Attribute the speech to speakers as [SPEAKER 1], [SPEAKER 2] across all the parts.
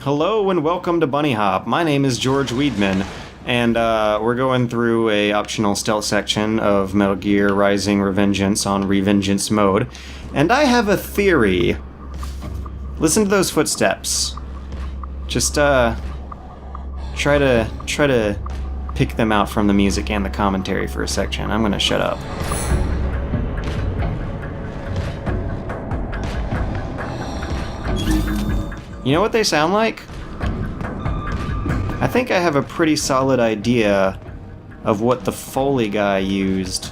[SPEAKER 1] Hello and welcome to Bunny Hop. My name is George Weedman, and we're going through a optional stealth section of Metal Gear Rising Revengeance on Revengeance mode, and I have a theory. Listen to those footsteps. Just try to pick them out from the music and the commentary for a section. I'm gonna shut up. You know what they sound like? I think I have a pretty solid idea of what the Foley guy used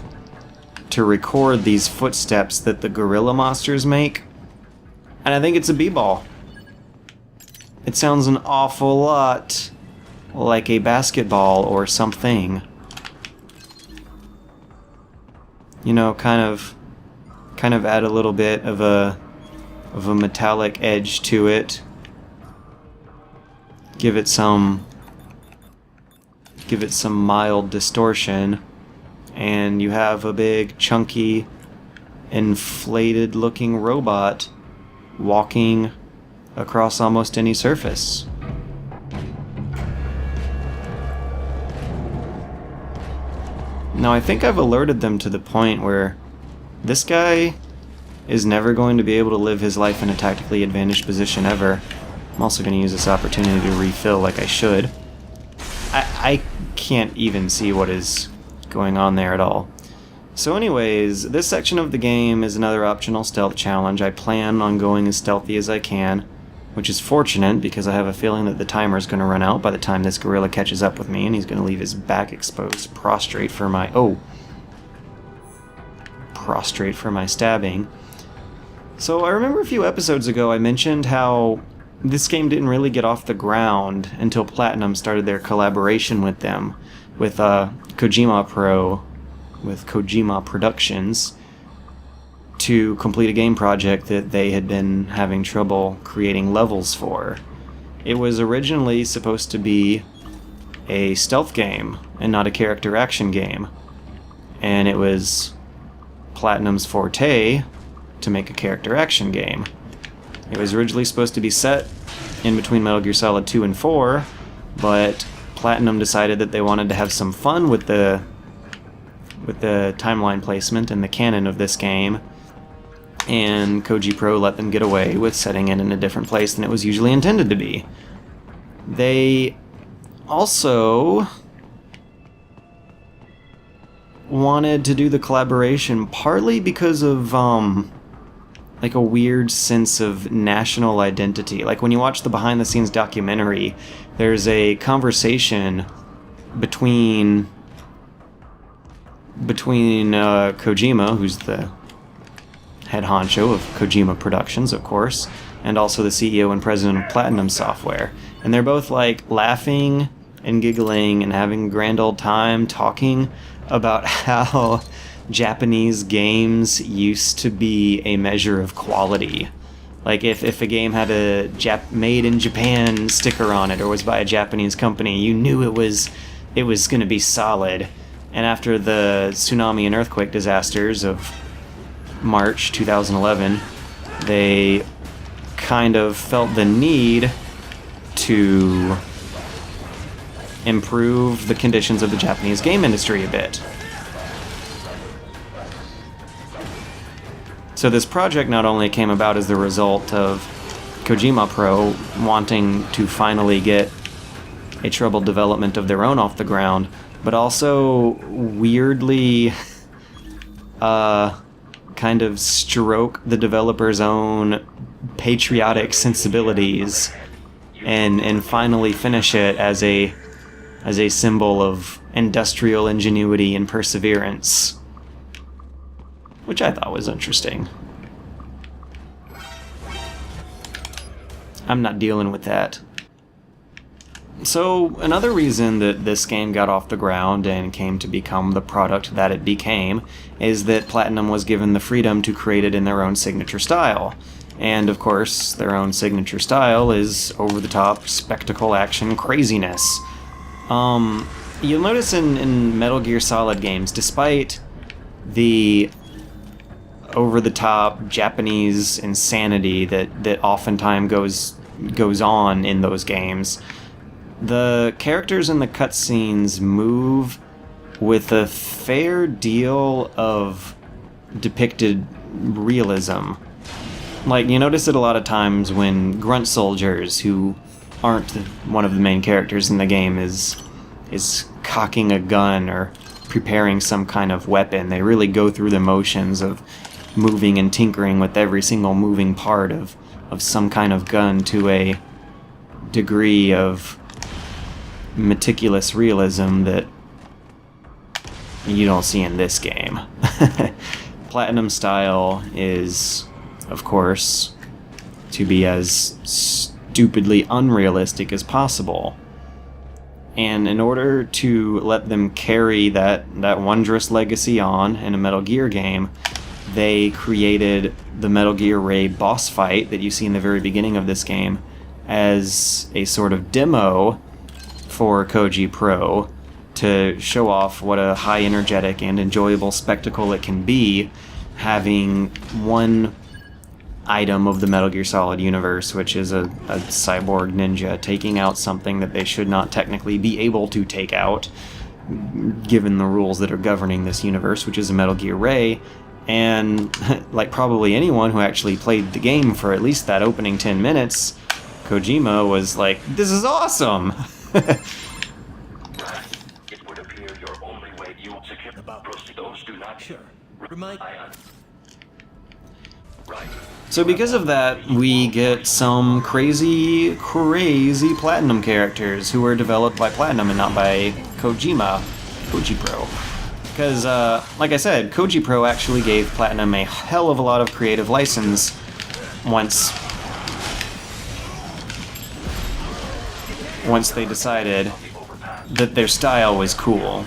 [SPEAKER 1] to record these footsteps that the gorilla monsters make. And I think it's a b-ball. It sounds an awful lot like a basketball or something. You know, kind of add a little bit of a metallic edge to it. Give it some mild distortion, and you have a big, chunky, inflated-looking robot walking across almost any surface. Now, I think I've alerted them to the point where this guy is never going to be able to live his life in a tactically advantaged position ever. I'm also going to use this opportunity to refill like I should. I can't even see what is going on there at all. So anyways, this section of the game is another optional stealth challenge. I plan on going as stealthy as I can, which is fortunate because I have a feeling that the timer is going to run out by the time this gorilla catches up with me, and he's going to leave his back exposed, prostrate for my stabbing. So I remember a few episodes ago I mentioned how this game didn't really get off the ground until Platinum started their collaboration with them, with Kojima Productions, to complete a game project that they had been having trouble creating levels for. It was originally supposed to be a stealth game and not a character action game, and it was Platinum's forte to make a character action game. It was originally supposed to be set in between Metal Gear Solid 2 and 4, but Platinum decided that they wanted to have some fun with the timeline placement and the canon of this game, and Koji Pro let them get away with setting it in a different place than it was usually intended to be. They also wanted to do the collaboration partly because of like a weird sense of national identity. Like when you watch the behind-the-scenes documentary, there's a conversation between Kojima, who's the head honcho of Kojima Productions, of course, and also the CEO and president of Platinum Software. And they're both like laughing and giggling and having a grand old time talking about how Japanese games used to be a measure of quality. Like if a game had a made in Japan sticker on it or was by a Japanese company, you knew it was going to be solid. And after the tsunami and earthquake disasters of March 2011, they kind of felt the need to improve the conditions of the Japanese game industry a bit. So this project not only came about as the result of Kojima Pro wanting to finally get a troubled development of their own off the ground, but also weirdly kind of stroke the developer's own patriotic sensibilities and finally finish it as a symbol of industrial ingenuity and perseverance, which I thought was interesting. I'm not dealing with that. So, another reason that this game got off the ground and came to become the product that it became is that Platinum was given the freedom to create it in their own signature style. And, of course, their own signature style is over-the-top spectacle action craziness. You'll notice in Metal Gear Solid games, despite the over-the-top Japanese insanity that oftentimes goes goes on in those games. The characters in the cutscenes move with a fair deal of depicted realism. Like, you notice it a lot of times when grunt soldiers, who aren't one of the main characters in the game, is cocking a gun or preparing some kind of weapon. They really go through the motions of moving and tinkering with every single moving part of some kind of gun to a degree of meticulous realism that you don't see in this game. Platinum style is, of course, to be as stupidly unrealistic as possible. And in order to let them carry that wondrous legacy on in a Metal Gear game, they created the Metal Gear Ray boss fight that you see in the very beginning of this game as a sort of demo for Koji Pro to show off what a high energetic and enjoyable spectacle it can be having one item of the Metal Gear Solid universe, which is a cyborg ninja taking out something that they should not technically be able to take out given the rules that are governing this universe, which is a Metal Gear Ray. And like probably anyone who actually played the game for at least that opening 10 minutes, Kojima was like, this is awesome!
[SPEAKER 2] It would appear your only way you secure about those do not sure. Remind right.
[SPEAKER 1] So because of that, we get some crazy Platinum characters who were developed by Platinum and not by Koji Pro. Because, like I said, Koji Pro actually gave Platinum a hell of a lot of creative license once they decided that their style was cool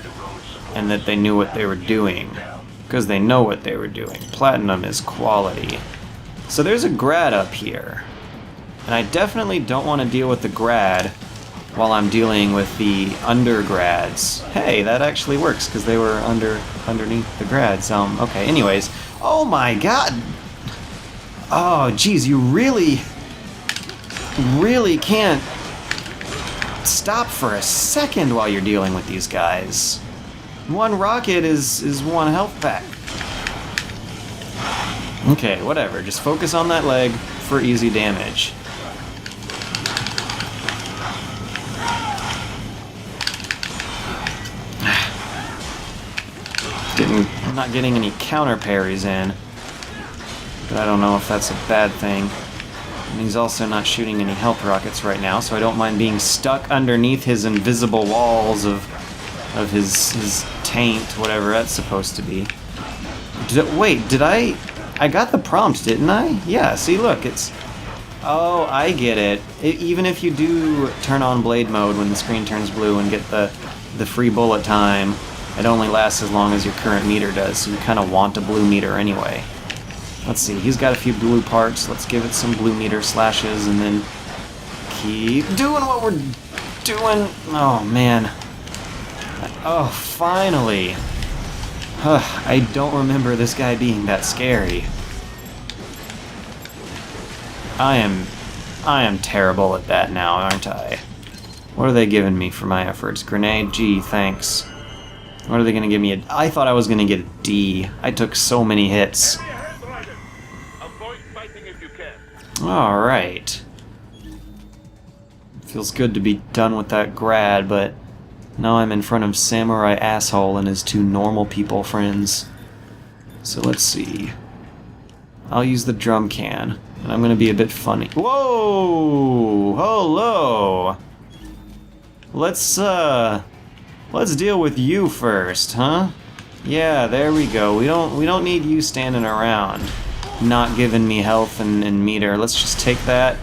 [SPEAKER 1] and that they knew what they were doing. Because they know what they were doing. Platinum is quality. So there's a grad up here. And I definitely don't want to deal with the grad while I'm dealing with the undergrads. Hey, that actually works, because they were underneath the grads. Okay, anyways. Oh my god! Oh, geez, you really can't stop for a second while you're dealing with these guys. One rocket is one health pack. Okay, whatever. Just focus on that leg for easy damage. I'm not getting any counter parries in, but I don't know if that's a bad thing. And he's also not shooting any health rockets right now, so I don't mind being stuck underneath his invisible walls of his taint, whatever that's supposed to be. I got the prompt, didn't I? Yeah, see, look, it's... Oh, I get it. Even if you do turn on blade mode when the screen turns blue and get the free bullet time, it only lasts as long as your current meter does, so you kind of want a blue meter anyway. Let's see, he's got a few blue parts. Let's give it some blue meter slashes and then keep doing what we're doing. Oh, man. Oh, finally. I don't remember this guy being that scary. I am terrible at that now, aren't I? What are they giving me for my efforts? Grenade? Gee, thanks. What are they gonna give me? I thought I was gonna get a D. I took so many hits. Alright. Feels good to be done with that grad, but now I'm in front of Samurai Asshole and his two normal people friends. So let's see. I'll use the drum can, and I'm gonna be a bit funny. Whoa! Hello! Let's deal with you first, huh? Yeah, there we go. We don't need you standing around, not giving me health and meter. Let's just take that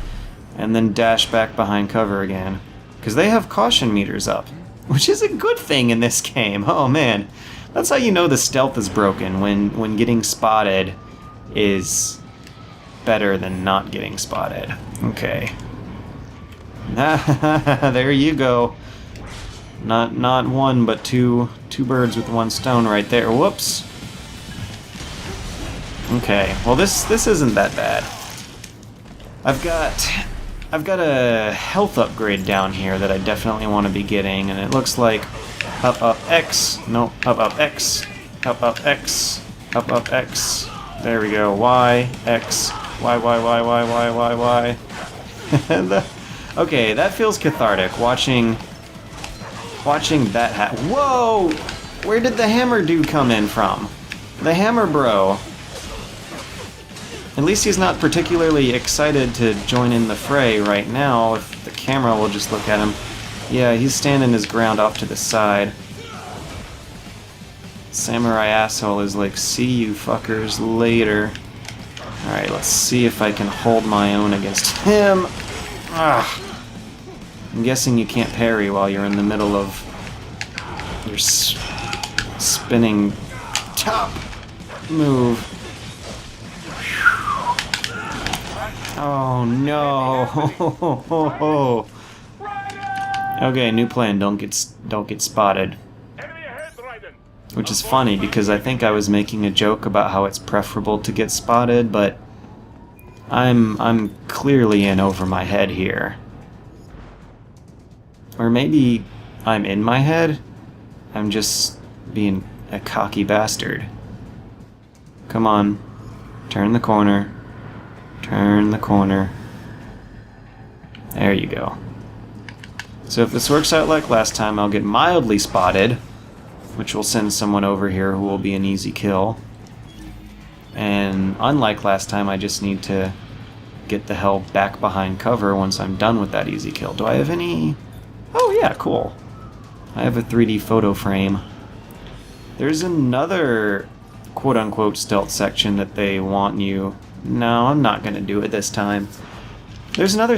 [SPEAKER 1] and then dash back behind cover again. Because they have caution meters up, which is a good thing in this game. Oh man, that's how you know the stealth is broken, when getting spotted is better than not getting spotted. Okay. There you go. Not one, but two birds with one stone right there. Whoops. Okay, well this isn't that bad. I've got I've got a health upgrade down here that I definitely want to be getting, and it looks like up X, no, up X, up X, up X. There we go. Y, X, Y. Okay, that feels cathartic. Watching that Whoa! Where did the hammer dude come in from? The hammer bro. At least he's not particularly excited to join in the fray right now, if the camera will just look at him. Yeah, he's standing his ground off to the side. Samurai asshole is like, see you fuckers later. Alright, let's see if I can hold my own against him. Ah. I'm guessing you can't parry while you're in the middle of your spinning top move. Oh no! Okay, new plan. Don't get spotted. Which is funny because I think I was making a joke about how it's preferable to get spotted, but I'm clearly in over my head here. Or maybe I'm in my head. I'm just being a cocky bastard. Come on, turn the corner. Turn the corner. There you go. So if this works out like last time, I'll get mildly spotted, which will send someone over here who will be an easy kill. And unlike last time, I just need to get the hell back behind cover once I'm done with that easy kill. Do I have any... Oh yeah, cool. I have a 3D photo frame. There's another quote-unquote stealth section that they want you... No, I'm not going to do it this time. There's another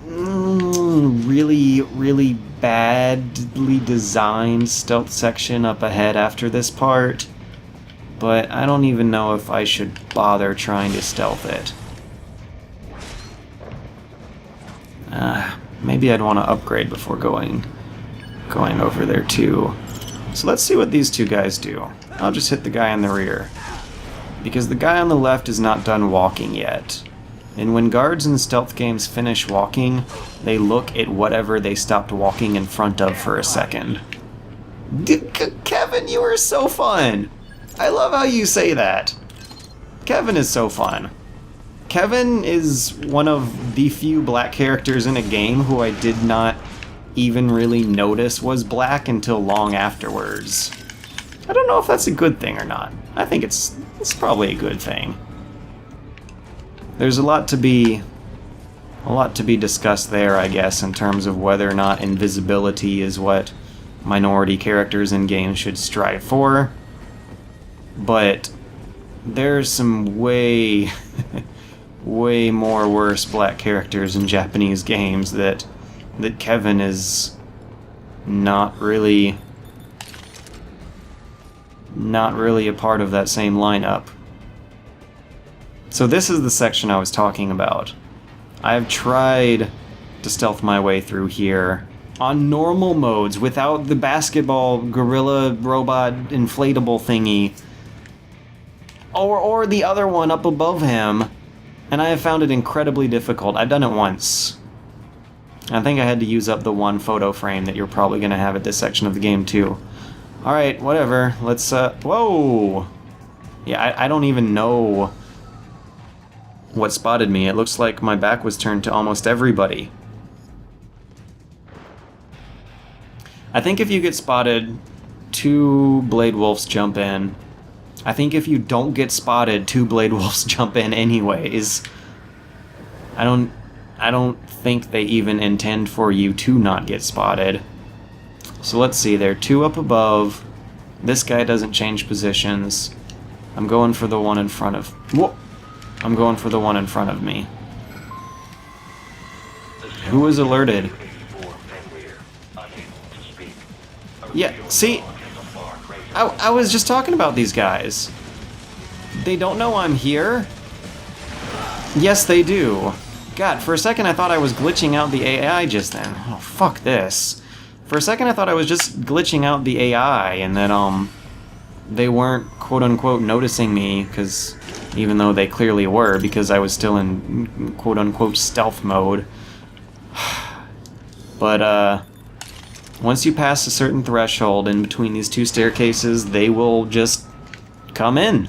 [SPEAKER 1] really badly designed stealth section up ahead after this part, but I don't even know if I should bother trying to stealth it. Maybe I'd want to upgrade before going over there too. So let's see what these two guys do. I'll just hit the guy in the rear, because the guy on the left is not done walking yet. And when guards in stealth games finish walking, they look at whatever they stopped walking in front of for a second. Kevin, you are so fun! I love how you say that. Kevin is so fun. Kevin is one of the few black characters in a game who I did not even really notice was black until long afterwards. I don't know if that's a good thing or not. I think it's probably a good thing. There's a lot to be discussed there, I guess, in terms of whether or not invisibility is what minority characters in games should strive for. But there's some way more worse black characters in Japanese games that Kevin is not really a part of that same lineup. So this is the section I was talking about. I've tried to stealth my way through here on normal modes without the basketball gorilla robot inflatable thingy or the other one up above him, and I have found it incredibly difficult. I've done it once. I think I had to use up the one photo frame that you're probably going to have at this section of the game too. Alright, whatever. Let's, whoa! Yeah, I don't even know what spotted me. It looks like my back was turned to almost everybody. I think if you get spotted, 2 Blade Wolves jump in. I think if you don't get spotted, 2 Blade Wolves jump in anyways. I don't think they even intend for you to not get spotted. So let's see, there are 2 up above. This guy doesn't change positions. I'm going for the one in front of... Whoa! I'm going for the one in front of me. Who was alerted? Yeah, see? I was just talking about these guys. They don't know I'm here? Yes, they do. God, for a second I thought I was glitching out the AI just then. Oh, fuck this. For a second I thought I was just glitching out the AI and that, they weren't quote-unquote noticing me, because even though they clearly were, because I was still in quote-unquote stealth mode. But, once you pass a certain threshold in between these two staircases, they will just come in,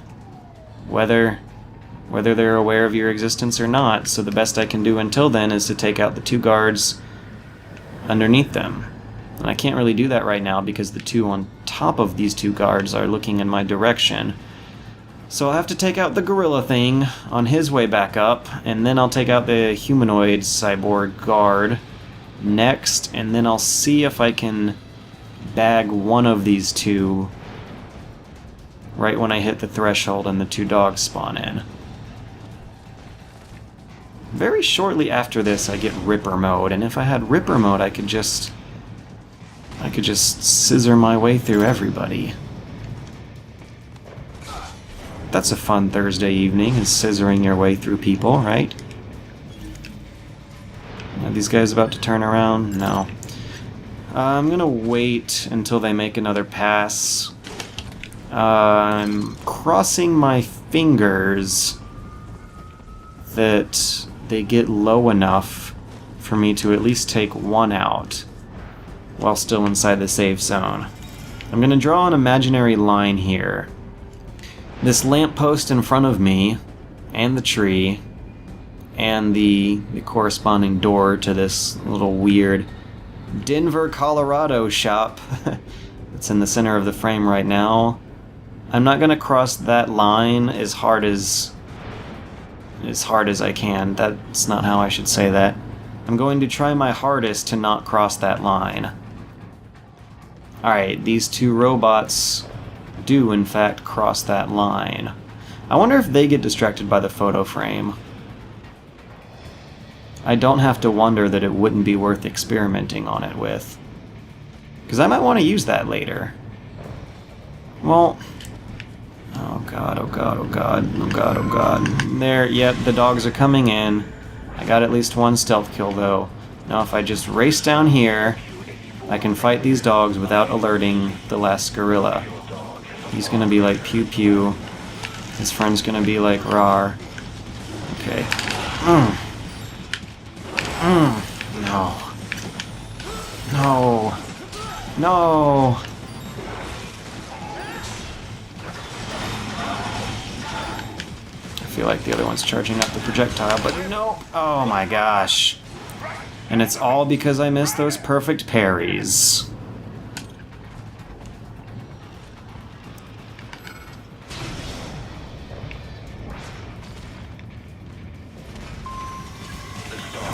[SPEAKER 1] whether they're aware of your existence or not. So the best I can do until then is to take out the two guards underneath them. And I can't really do that right now because the two on top of these two guards are looking in my direction. So I'll have to take out the gorilla thing on his way back up, and then I'll take out the humanoid cyborg guard next, and then I'll see if I can bag one of these two right when I hit the threshold and the two dogs spawn in. Very shortly after this I get Ripper mode, and if I had Ripper mode I could just scissor my way through everybody. That's a fun Thursday evening, is scissoring your way through people, right? Are these guys about to turn around? No. I'm gonna wait until they make another pass. I'm crossing my fingers that they get low enough for me to at least take one out while still inside the safe zone. I'm gonna draw an imaginary line here. This lamppost in front of me, and the tree, and the corresponding door to this little weird Denver, Colorado shop that's in the center of the frame right now. I'm not going to cross that line as hard as I can. That's not how I should say that. I'm going to try my hardest to not cross that line. Alright, these two robots do in fact cross that line. I wonder if they get distracted by the photo frame. I don't have to wonder that it wouldn't be worth experimenting on it with, because I might want to use that later. Well, oh god, oh god, oh god, oh god, oh god. There, yep, the dogs are coming in. I got at least one stealth kill though. Now if I just race down here, I can fight these dogs without alerting the last gorilla. He's gonna be like pew pew. His friend's gonna be like rawr. Okay. No. No. No. I feel like the other one's charging up the projectile, but no. Oh my gosh. And it's all because I missed those perfect parries.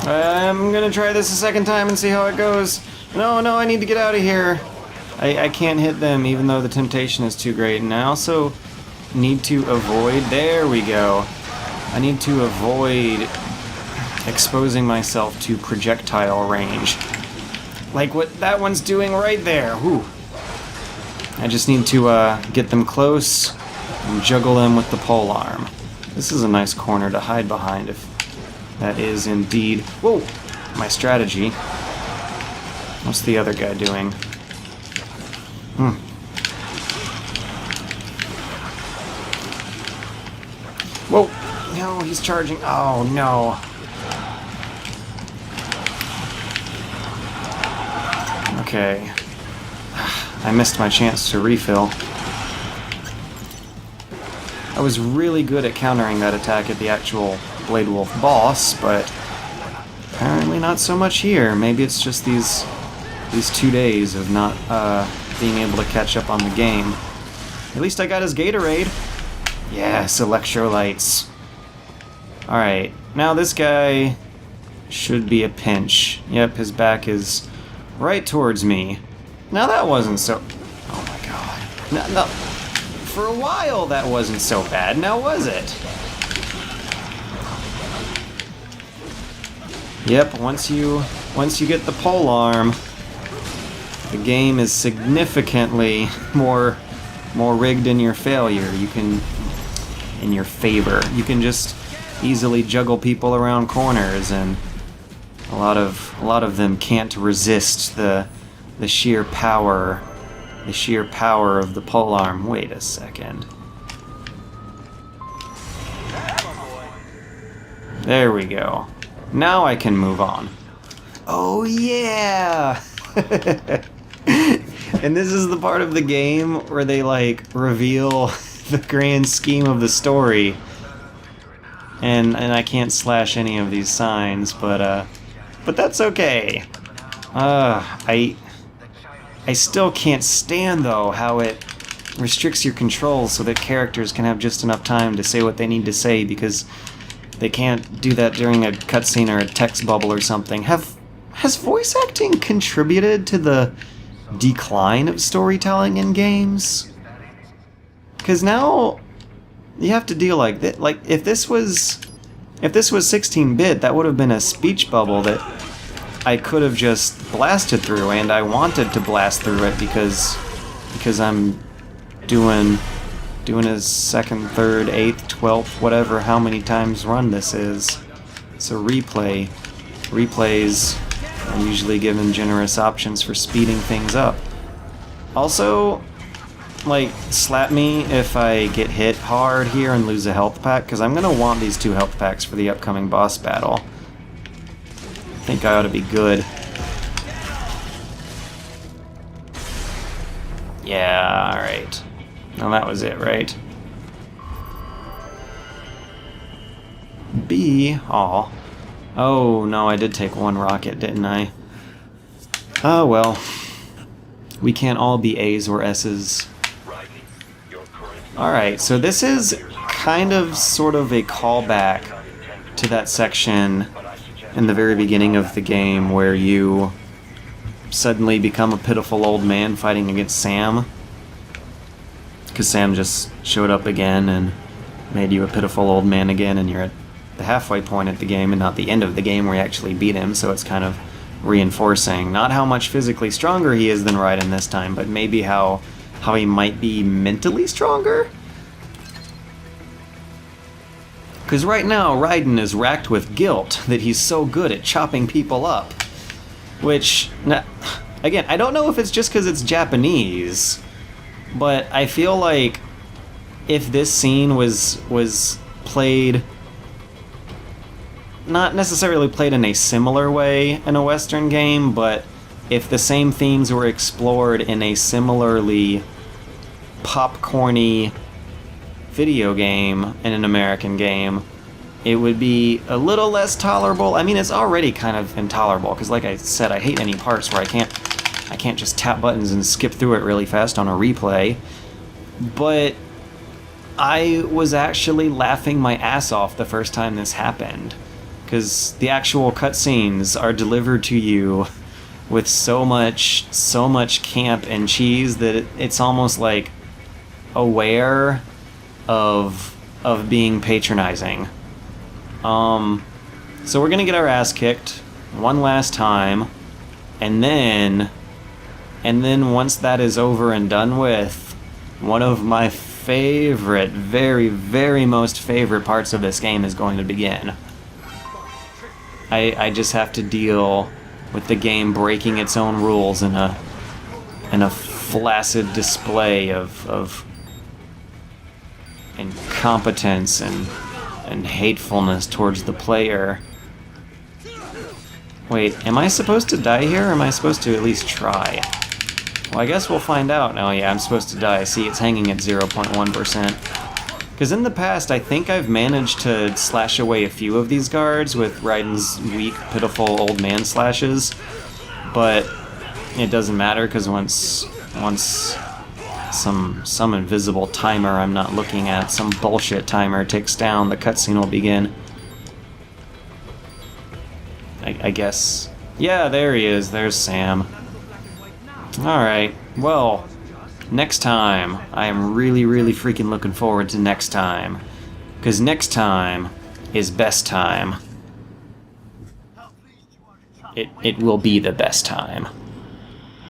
[SPEAKER 1] I'm gonna try this a second time and see how it goes. No, I need to get out of here. I can't hit them even though the temptation is too great. And I also need to avoid... There we go. I need to avoid exposing myself to projectile range. Like what that one's doing right there. Whew. I just need to get them close and juggle them with the polearm. This is a nice corner to hide behind if that is indeed... Whoa! My strategy. What's the other guy doing? Whoa! No, he's charging. Oh, no. Okay. I missed my chance to refill. I was really good at countering that attack at the actual Blade Wolf boss, but apparently not so much here. Maybe it's just these 2 days of not being able to catch up on the game. At least I got his Gatorade. Yes, electrolytes. Alright, now this guy should be a pinch. Yep, his back is right towards me. Now that wasn't so... Oh my god. No. For a while that wasn't so bad, now was it? Yep, once you get the polearm, the game is significantly more rigged in your failure. In your favor. You can just easily juggle people around corners, and a lot of them can't resist the sheer power of the polearm. Wait a second. There we go. Now I can move on. Oh yeah! And this is the part of the game where they like reveal the grand scheme of the story. And I can't slash any of these signs, but that's okay. I still can't stand though how it restricts your control so that characters can have just enough time to say what they need to say, because they can't do that during a cutscene or a text bubble or something. Has voice acting contributed to the decline of storytelling in games? Because now you have to deal like that. Like if this was 16-bit, that would have been a speech bubble that I could have just blasted through, and I wanted to blast through it because I'm doing a second, third, 8th, 12th, whatever, how many times run this is. It's a replay. Replays are usually given generous options for speeding things up. Also, like, slap me if I get hit hard here and lose a health pack, because I'm going to want these 2 health packs for the upcoming boss battle. I think I ought to be good. Yeah, alright. Now that was it, right? B. Aw. Oh, no, I did take 1 rocket, didn't I? Oh, well. We can't all be A's or S's. Alright, so this is kind of sort of a callback to that section in the very beginning of the game where you suddenly become a pitiful old man fighting against Sam. Because Sam just showed up again and made you a pitiful old man again, and you're at the halfway point at the game and not the end of the game where you actually beat him, so it's kind of reinforcing not how much physically stronger he is than Raiden this time, but maybe how he might be mentally stronger? Because right now, Raiden is racked with guilt that he's so good at chopping people up. Which, again, I don't know if it's just because it's Japanese, but I feel like if this scene was played, not necessarily played in a similar way in a Western game, but if the same themes were explored in a similarly popcorny video game in an American game, it would be a little less tolerable. I mean, it's already kind of intolerable, because like I said, I hate any parts where I can't just tap buttons and skip through it really fast on a replay. But I was actually laughing my ass off the first time this happened, because the actual cutscenes are delivered to you with so much camp and cheese that it's almost like aware of being patronizing. So we're gonna get our ass kicked one last time, and then once that is over and done with, one of my favorite, very, very most favorite parts of this game is going to begin. I just have to deal with the game breaking its own rules in a flaccid display of incompetence and hatefulness towards the player. Wait, am I supposed to die here, or am I supposed to at least try? Well, I guess we'll find out. Oh yeah, I'm supposed to die. See, it's hanging at 0.1%. Because in the past, I think I've managed to slash away a few of these guards with Raiden's weak, pitiful old man slashes, but it doesn't matter, because once some invisible timer I'm not looking at, some bullshit timer ticks down, the cutscene will begin. I guess. Yeah, there he is. There's Sam. Alright, well, next time. I am really, really freaking looking forward to next time. Because next time is best time. It will be the best time.